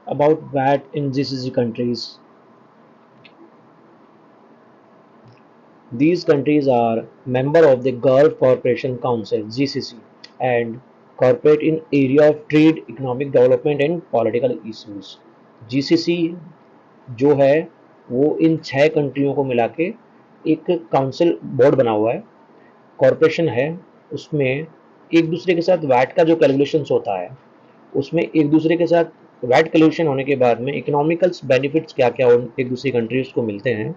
about VAT in GCC countries. These countries are member of the Gulf Cooperation Council (GCC) and cooperate in area of trade, economic development and political issues. GCC जो है वो इन 6 कंट्रियों को मिला के एक council board बना हुआ है, कॉरपोरेशन है। उसमें एक दूसरे के साथ वैट का जो कैलकुलेशंस होता है, उसमें एक दूसरे के साथ वैट कैलकुलेशन होने के बाद में इकोनॉमिकल्स बेनिफिट्स क्या क्या एक दूसरी कंट्रीज को मिलते हैं,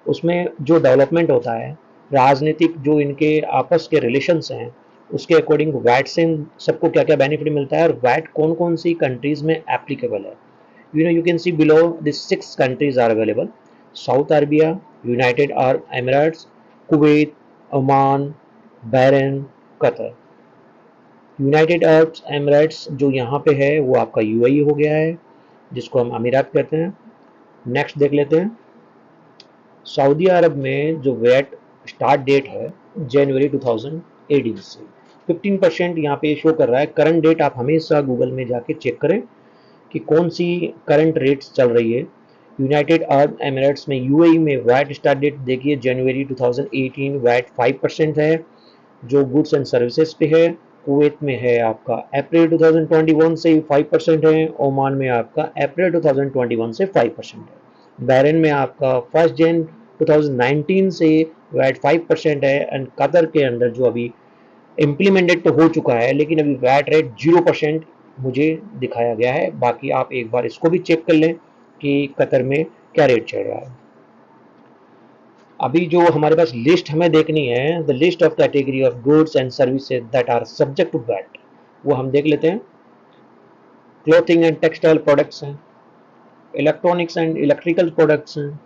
उसमें जो डेवलपमेंट होता है, राजनीतिक जो इनके आपस के रिलेशंस हैं, उसके अकॉर्डिंग वैट से सबको क्या क्या बेनिफिट मिलता है और वैट कौन कौन सी कंट्रीज में एप्लीकेबल है। you can see below these 6 countries are available: Saudi Arabia, United Arab Emirates, Kuwait, Oman, Bahrain, Qatar। United Arab Emirates जो यहाँ पे है वो आपका यूएई हो गया है, जिसको हम अमीरात कहते हैं। नेक्स्ट देख लेते हैं, सऊदी अरब में जो वैट स्टार्ट डेट है जनवरी 2018 से 15% यहाँ पे शो कर रहा है। करंट डेट आप हमेशा गूगल में जाके चेक करें कि कौन सी करंट रेट्स चल रही है। यूनाइटेड अरब एमिरेट्स में यूएई में वैट स्टार्ट डेट देखिए जनवरी 2018, वैट 5% है जो गुड्स एंड सर्विसेज पे है। कुवैत में है आपका अप्रैल 2021 से 5% है। ओमान में आपका अप्रैल 2021 से 5% है। बहरीन में आपका 1 जन 2019 से वैट 5% है। एंड कतर के अंदर जो अभी इम्प्लीमेंटेड तो हो चुका है लेकिन अभी वैट रेट 0% मुझे दिखाया गया है। बाकी आप एक बार इसको भी चेक कर लें कि कतर में क्या रेट चल रहा है। अभी जो हमारे पास लिस्ट हमें देखनी है, the list of category of goods and services that are subject to VAT, वो हम देख लेते हैं। क्लोथिंग एंड टेक्सटाइल प्रोडक्ट्स हैं, इलेक्ट्रॉनिक्स एंड इलेक्ट्रिकल प्रोडक्ट्स हैं,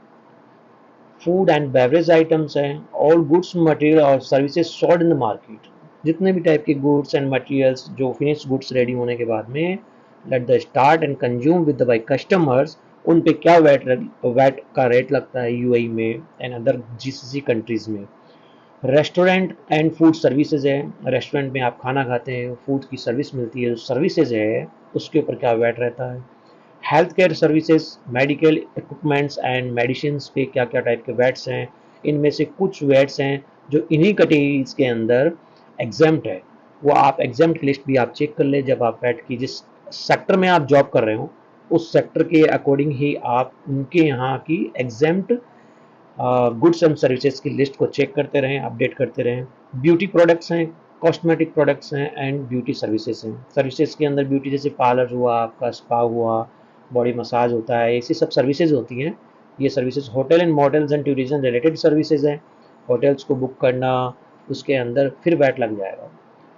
फूड एंड बेवरेज आइटम्स हैं, ऑल गुड्स मटेरियल और services sold in the market. जितने भी टाइप के गुड्स एंड मटेरियल्स जो फिनिश गुड्स रेडी होने के बाद में let the start and consume with the by customers, उन पे क्या वैट का रेट लगता है यूएई में एंड अदर जीसीसी कंट्रीज में। रेस्टोरेंट एंड फूड सर्विसेज है, रेस्टोरेंट में आप खाना खाते हैं, फूड की सर्विस मिलती है, जो सर्विसेज है उसके ऊपर क्या वैट रहता है। Health care services, medical equipments and medicine पे क्या क्या टाइप के वैट्स हैं। इनमें से कुछ वैट्स हैं जो इन्हीं कैटेगरीज के अंदर एग्जाम्प्ट है, वो आप एग्जाम्प्ट लिस्ट भी आप चेक कर ले। जब आप वैट की जिस सेक्टर में आप जॉब कर रहे हो उस सेक्टर के अकॉर्डिंग ही आप उनके यहाँ की एग्जाम्प्ट गुड्स एंड सर्विसेज की लिस्ट को चेक करते रहें, अपडेट करते रहें। ब्यूटी प्रोडक्ट्स हैं, कॉस्मेटिक प्रोडक्ट्स हैं एंड ब्यूटी सर्विसेज हैं। सर्विसेज के अंदर ब्यूटी जैसे पार्लर हुआ, आपका स्पा हुआ, बॉडी मसाज होता है, ऐसी सब सर्विसेज होती हैं। ये services hotel and motels and tourism related services हैं। होटल्स को बुक करना, उसके अंदर फिर वैट लग जाएगा।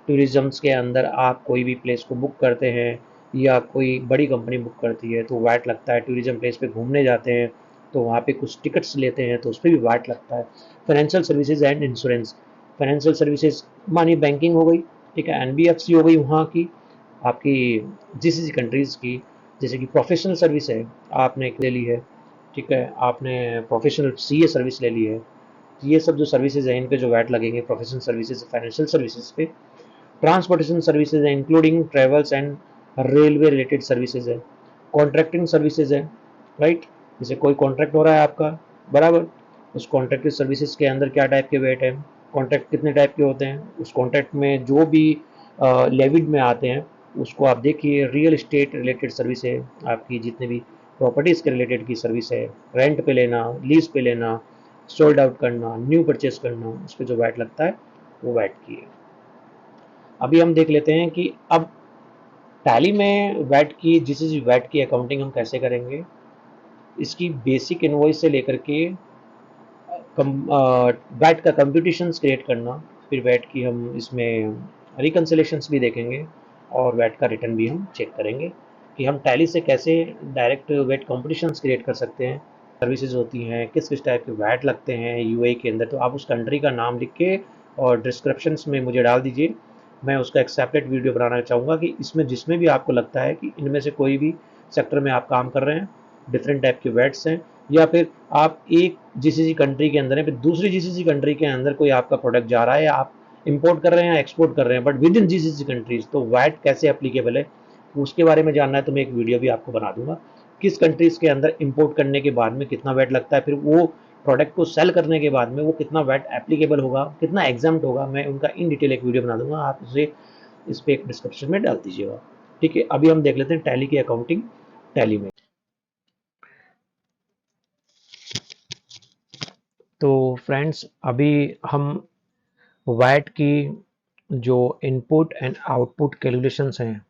टूरिज़म्स के अंदर आप कोई भी प्लेस को बुक करते हैं या कोई बड़ी कंपनी बुक करती है तो वैट लगता है। टूरिज़्म प्लेस पे घूमने जाते हैं तो वहाँ पे कुछ टिकट्स लेते हैं तो उस पर भी वैट लगता है। Financial services and insurance, financial services मानी बैंकिंग हो गई, ठीक है, एनबीएफसी हो गई वहाँ की, आपकी जीसीसी कंट्रीज़ की। जैसे कि प्रोफेशनल सर्विस है, आपने एक ले ली है, ठीक है, आपने प्रोफेशनल सीए सर्विस ले ली है, ये सब जो सर्विसेज हैं इन पे जो वैट लगेंगे प्रोफेशनल सर्विसेज, फाइनेंशियल सर्विसेज पे। ट्रांसपोर्टेशन सर्विसेज है including travels and railway related services है। कॉन्ट्रैक्टिंग सर्विसेज है, राइट, जैसे कोई कॉन्ट्रैक्ट हो रहा है आपका, बराबर, उस कॉन्ट्रैक्टिव सर्विसेज के अंदर क्या टाइप के वेट है, कॉन्ट्रैक्ट कितने टाइप के होते हैं, उस कॉन्ट्रैक्ट में जो भी लेविड में आते हैं उसको आप देखिए। रियल इस्टेट रिलेटेड सर्विस है, आपकी जितने भी प्रॉपर्टीज़ के रिलेटेड की सर्विस है, रेंट पे लेना, लीज पे लेना, सोल्ड आउट करना, न्यू परचेज करना, उस पर जो वैट लगता है वो वैट की है। अभी हम देख लेते हैं कि अब टैली में वैट की जीसीसी वैट की अकाउंटिंग हम कैसे करेंगे। इसकी बेसिक इनवॉइस से लेकर के वैट का कंप्यूटेशंस क्रिएट करना, फिर वैट की हम इसमें रिकन्सिलेशंस भी देखेंगे और वैट का रिटर्न भी हम चेक करेंगे कि हम टैली से कैसे डायरेक्ट वैट कंपटीशंस क्रिएट कर सकते हैं। सर्विसेज होती हैं, किस किस टाइप के वैट लगते हैं यूएई के अंदर, तो आप उस कंट्री का नाम लिख के और डिस्क्रिप्शंस में मुझे डाल दीजिए। मैं उसका एक सेपरेट वीडियो बनाना चाहूँगा कि इसमें जिसमें भी आपको लगता है कि इनमें से कोई भी सेक्टर में आप काम कर रहे हैं, डिफरेंट टाइप के वैट्स हैं, या फिर आप एक जीसीसी कंट्री के अंदर है फिर दूसरी जीसीसी कंट्री के अंदर कोई आपका प्रोडक्ट जा रहा है या आप इंपोर्ट कर रहे हैं या एक्सपोर्ट कर रहे हैं but with in GCC countries, तो वैट कैसे एप्लीकेबल है उसके बारे में जानना है तो मैं एक वीडियो भी आपको बना दूंगा, किस कंट्रीज़ के अंदर इंपोर्ट करने के बाद में कितना वैट लगता है, फिर वो प्रोडक्ट को सेल करने के बाद में वो कितना वैट एप्लीकेबल होगा, कितना एग्जाम्प्ट होगा, मैं उनका इन डिटेल एक वीडियो बना दूंगा, आप उसे इस पे एक डिस्क्रिप्शन में डाल दीजिएगा। ठीक है, अभी हम देख लेते हैं टैली की अकाउंटिंग। टैली में तो फ्रेंड्स अभी हम वैट की जो इनपुट एंड आउटपुट कैलकुलेशंस हैं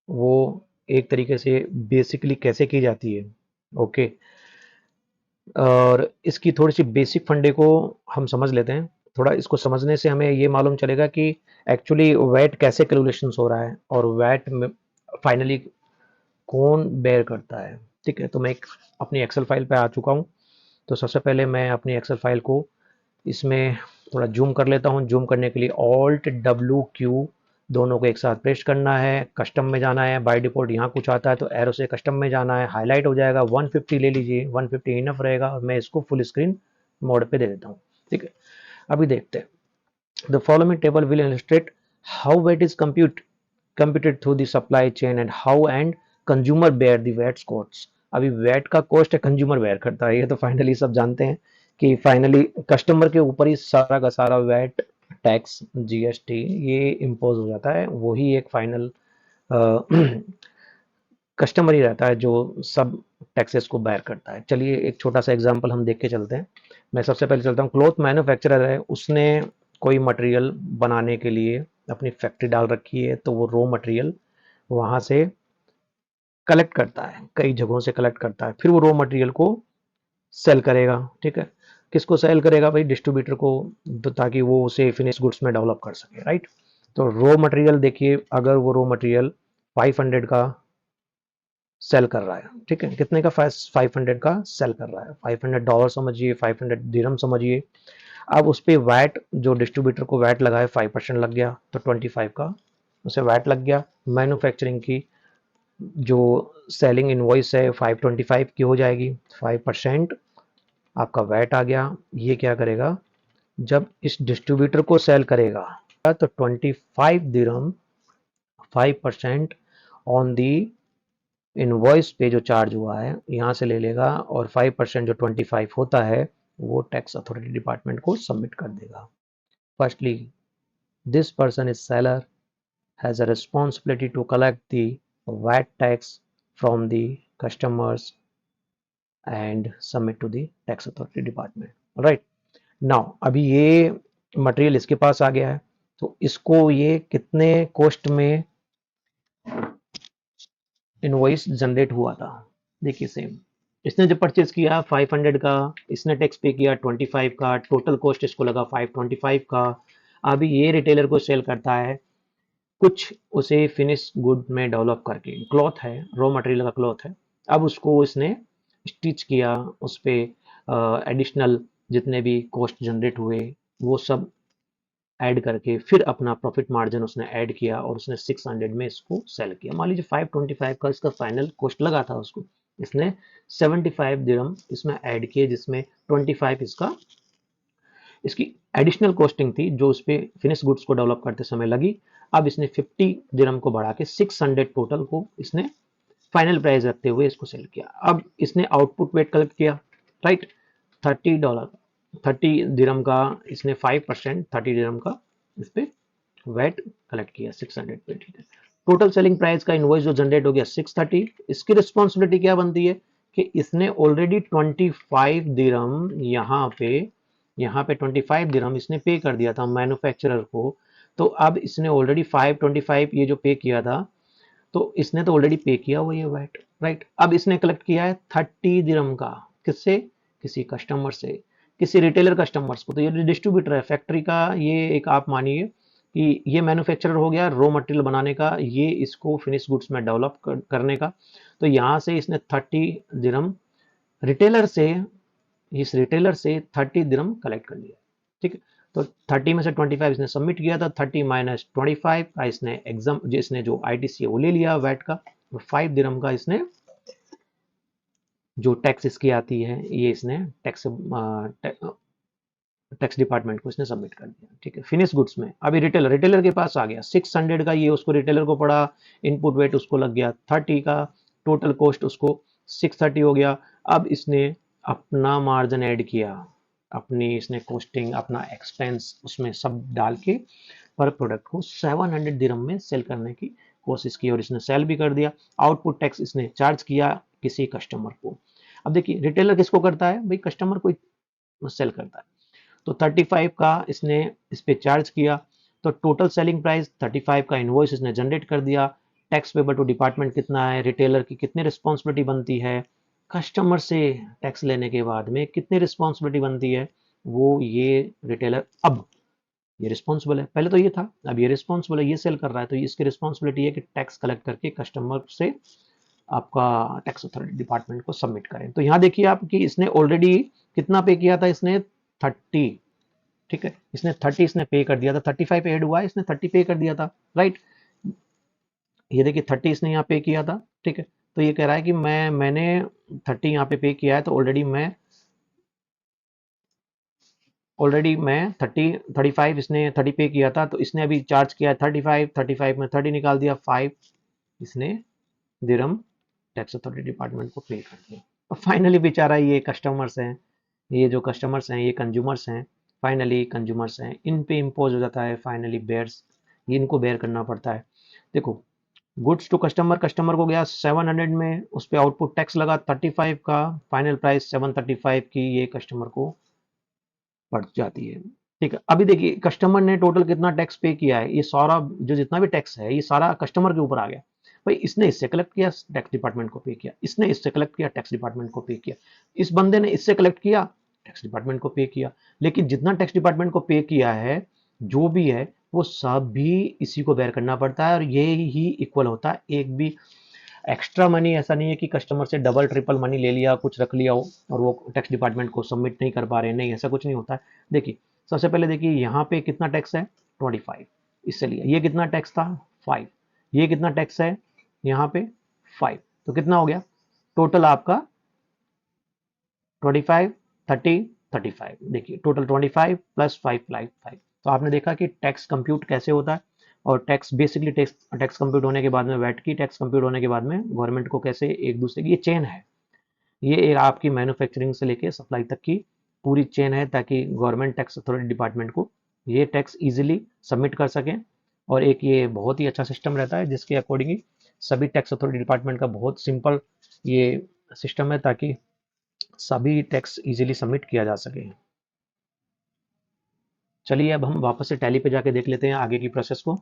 वो एक तरीके से बेसिकली कैसे की जाती है, ओके। और इसकी थोड़ी सी बेसिक फंडे को हम समझ लेते हैं। थोड़ा इसको समझने से हमें ये मालूम चलेगा कि एक्चुअली वैट कैसे कैलकुलेशंस हो रहा है और वैट में फाइनली कौन बेयर करता है। ठीक है, तो मैं एक अपनी एक्सेल फाइल पे आ चुका हूँ। तो सबसे पहले मैं अपनी एक्सेल फाइल को इसमें थोड़ा जूम कर लेता हूँ। जूम करने के लिए ऑल्ट WQ दोनों को एक साथ प्रेस करना है, कस्टम में जाना है। बाय डिफ़ॉल्ट यहाँ कुछ आता है तो एरो से कस्टम में जाना है, हाईलाइट हो जाएगा। 150 ले लीजिए, 150 इनफ रहेगा और मैं इसको फुल स्क्रीन मोड पे दे देता हूँ। ठीक है, अभी देखते हैं। The following table will illustrate how VAT is computed through the supply chain and how and consumer bear the VAT costs। अभी वैट का कॉस्ट है, कंज्यूमर बेयर करता है, ये तो फाइनली सब जानते हैं कि फाइनली कस्टमर के ऊपर ही सारा का सारा वैट, टैक्स, GST ये इम्पोज हो जाता है। वही एक फाइनल कस्टमर ही रहता है जो सब टैक्सेस को बेयर करता है। चलिए एक छोटा सा एग्जांपल हम देख के चलते हैं। मैं सबसे पहले चलता हूँ, क्लॉथ मैन्युफैक्चरर है, उसने कोई मटेरियल बनाने के लिए अपनी फैक्ट्री डाल रखी है, तो वो रॉ मटेरियल वहाँ से कलेक्ट करता है, कई जगहों से कलेक्ट करता है, फिर वो रॉ मटेरियल को सेल करेगा। ठीक है, किसको सेल करेगा भाई? डिस्ट्रीब्यूटर को, तो ताकि वो उसे फिनिश गुड्स में डेवलप कर सके, राइट। तो रॉ मटेरियल देखिए, अगर वो रॉ मटेरियल 500 का सेल कर रहा है, ठीक है, कितने का? 500 का सेल कर रहा है, $500 समझिए, 500 दिरहम समझिए। अब उस पर वैट, जो डिस्ट्रीब्यूटर को वैट लगा है 5% लग गया, तो 25 का उसे वैट लग गया। मैन्युफैक्चरिंग की जो सेलिंग इनवॉइस है 525 की हो जाएगी, 5% आपका वैट आ गया। ये क्या करेगा, जब इस डिस्ट्रीब्यूटर को सेल करेगा तो 25 दिरहम 5% ऑन दी इनवॉइस पे जो चार्ज हुआ है यहाँ से ले लेगा, और 5% जो 25 होता है वो टैक्स अथॉरिटी डिपार्टमेंट को सबमिट कर देगा। Firstly this person is seller has a responsibility to collect the VAT tax from the customers and submit to the tax authority department। Right now अभी ये मटेरियल इसके पास आ गया है, तो इसको ये कितने कॉस्ट में इनवॉइस जनरेट हुआ था? देखिए सेम, इसने जब परचेज किया 500 का, इसने टैक्स पे किया 25 का, टोटल कॉस्ट इसको लगा 525 का। अभी ये रिटेलर को सेल करता है कुछ उसे फिनिश गुड में डेवलप करके, क्लॉथ है, रॉ मटेरियल का क्लॉथ है। अब उसको इसने स्टिच किया, उस पर एडिशनल जितने भी कॉस्ट जनरेट हुए वो सब ऐड करके फिर अपना प्रॉफिट मार्जिन उसने ऐड किया और उसने 600 में इसको सेल किया। मान लीजिए 525 का इसका फाइनल कॉस्ट लगा था उसको, इसने 75 दिरहम इसमें ऐड किए, जिसमें 25 इसका इसकी एडिशनल कॉस्टिंग थी जो उस पर फिनिश गुड्स को डेवलप करते समय लगी। अब इसने 50 दिरहम को बढ़ा के 600 टोटल को इसने फाइनल प्राइस रखते हुए इसको सेल किया। अब इसने आउटपुट वेट कलेक्ट किया, राइट, $30, 30 दिरहम का इसने 5%, 30 दिरहम का इस पर वेट कलेक्ट किया 600 पे। ठीक है, टोटल सेलिंग प्राइस का इनवॉइस जो जनरेट हो गया 630। इसकी रिस्पॉन्सिबिलिटी क्या बनती है कि इसने ऑलरेडी 25 दिरहम यहाँ पे 25 दिरहम इसने पे कर दिया था मैन्युफैक्चरर को। तो अब इसने ऑलरेडी 525 ये जो पे किया था, तो इसने तो ऑलरेडी पे किया हुआ ये वैट, राइट। अब इसने कलेक्ट किया है 30 दिरहम का, किससे? किसी कस्टमर से, किसी रिटेलर कस्टमर्स को। तो ये डिस्ट्रीब्यूटर है फैक्ट्री का, ये एक आप मानिए कि ये मैन्युफैक्चरर हो गया रॉ मटेरियल बनाने का, ये इसको फिनिश गुड्स में डेवलप करने का। तो यहाँ से इसने 30 दिरहम रिटेलर से, इस रिटेलर से 30 दिरहम कलेक्ट कर लिया। ठीक है, तो 30 में से 25 इसने सबमिट किया था, 30 माइनस 25 का इसने एग्जाम जिसने जो ITC है वो ले लिया वैट का, तो 5 दिरहम का इसने जो टैक्स इसकी आती है ये इसने टैक्स टैक्स डिपार्टमेंट को इसने सबमिट कर दिया, ठीक है। फिनिश गुड्स में अभी रिटेलर के पास आ गया 600 का, ये उसको रिटेलर को पड़ा, इनपुट वेट उसको लग गया 30 का, टोटल कॉस्ट उसको 630 हो गया। अब इसने अपना मार्जिन ऐड किया, अपनी इसने कॉस्टिंग अपना एक्सपेंस उसमें सब डाल के पर प्रोडक्ट को 700 दिरहम में सेल करने की कोशिश की और इसने सेल भी कर दिया। आउटपुट टैक्स इसने चार्ज किया किसी कस्टमर को। अब देखिए रिटेलर किसको करता है भाई, कस्टमर को सेल करता है। तो 35 का इसने इस पे चार्ज किया, तो टोटल सेलिंग प्राइस 35 का इनवॉइस इसने जनरेट कर दिया। टैक्स पेबल टू डिपार्टमेंट कितना है, रिटेलर की कितनी रिस्पॉन्सिबिलिटी बनती है, कस्टमर से टैक्स लेने के बाद में कितनी रिस्पॉन्सिबिलिटी बनती है, वो ये रिटेलर अब ये रिस्पॉन्सिबल है। पहले तो ये था, अब ये रिस्पॉन्सिबल है, ये सेल कर रहा है, तो इसकी रिस्पॉन्सिबिलिटी है कि टैक्स कलेक्ट करके कस्टमर से आपका टैक्स अथॉरिटी डिपार्टमेंट को सबमिट करें। तो यहाँ देखिए आप कि इसने ऑलरेडी कितना पे किया था, इसने 30, ठीक है, इसने 30 इसने पे कर दिया था, 35 ऐड हुआ है, इसने 30 पे कर दिया था, राइट। ये देखिए 30 इसने यहाँ पे किया था, ठीक है। तो ये कह रहा है कि मैंने 30 यहाँ पे किया है, तो ऑलरेडी मैं 35 इसने 30 पे किया था, तो इसने अभी चार्ज किया है 35 में 30 निकाल दिया, 5 इसने दिरहम टैक्स अथॉरिटी डिपार्टमेंट को पे कर दिया। और फाइनली बेचारा ये कस्टमर्स हैं, ये जो कस्टमर्स हैं ये कंज्यूमर्स हैं, फाइनली कंज्यूमर्स हैं, इन पे इम्पोज हो जाता है फाइनली बेयर्स, ये इनको बेयर करना पड़ता है। देखो गुड्स टू कस्टमर, कस्टमर को गया 700 में, उस पर आउटपुट टैक्स लगा 35 का, फाइनल प्राइस 735 की ये कस्टमर को पड़ जाती है, ठीक है। अभी देखिए कस्टमर ने टोटल कितना टैक्स पे किया है, ये सारा जो जितना भी टैक्स है ये सारा कस्टमर के ऊपर आ गया। भाई इसने इससे कलेक्ट किया, टैक्स डिपार्टमेंट को पे किया, इसने इससे कलेक्ट किया, टैक्स डिपार्टमेंट को पे किया, इस बंदे ने इससे कलेक्ट किया, टैक्स डिपार्टमेंट को पे किया। लेकिन जितना टैक्स डिपार्टमेंट को पे किया है जो भी है वो सब भी इसी को बेयर करना पड़ता है, और ये ही इक्वल होता है। एक भी एक्स्ट्रा मनी ऐसा नहीं है कि कस्टमर से डबल ट्रिपल मनी ले लिया, कुछ रख लिया हो और वो टैक्स डिपार्टमेंट को सबमिट नहीं कर पा रहे, नहीं ऐसा कुछ नहीं होता है। देखिए सबसे पहले देखिए यहाँ पे कितना टैक्स है 25, इससे लिया, ये कितना टैक्स था 5, ये कितना टैक्स है यहाँ पे 5, तो कितना हो गया टोटल आपका 25 30 35, देखिए टोटल 25 प्लस 5, तो आपने देखा कि टैक्स कंप्यूट कैसे होता है, और टैक्स बेसिकली टैक्स कंप्यूट होने के बाद में वैट की टैक्स कंप्यूट होने के बाद में गवर्नमेंट को कैसे एक दूसरे की, ये चेन है, ये एक आपकी मैन्युफैक्चरिंग से लेके सप्लाई तक की पूरी चेन है, ताकि गवर्नमेंट टैक्स अथॉरिटी डिपार्टमेंट को ये टैक्स इजीली सबमिट कर सकें। और एक ये बहुत ही अच्छा सिस्टम रहता है जिसके अकॉर्डिंगली सभी टैक्स अथॉरिटी डिपार्टमेंट का बहुत सिंपल ये सिस्टम है, ताकि सभी टैक्स इजीली सबमिट किया जा सके। चलिए अब हम वापस से टैली पे जाके देख लेते हैं आगे की प्रोसेस को।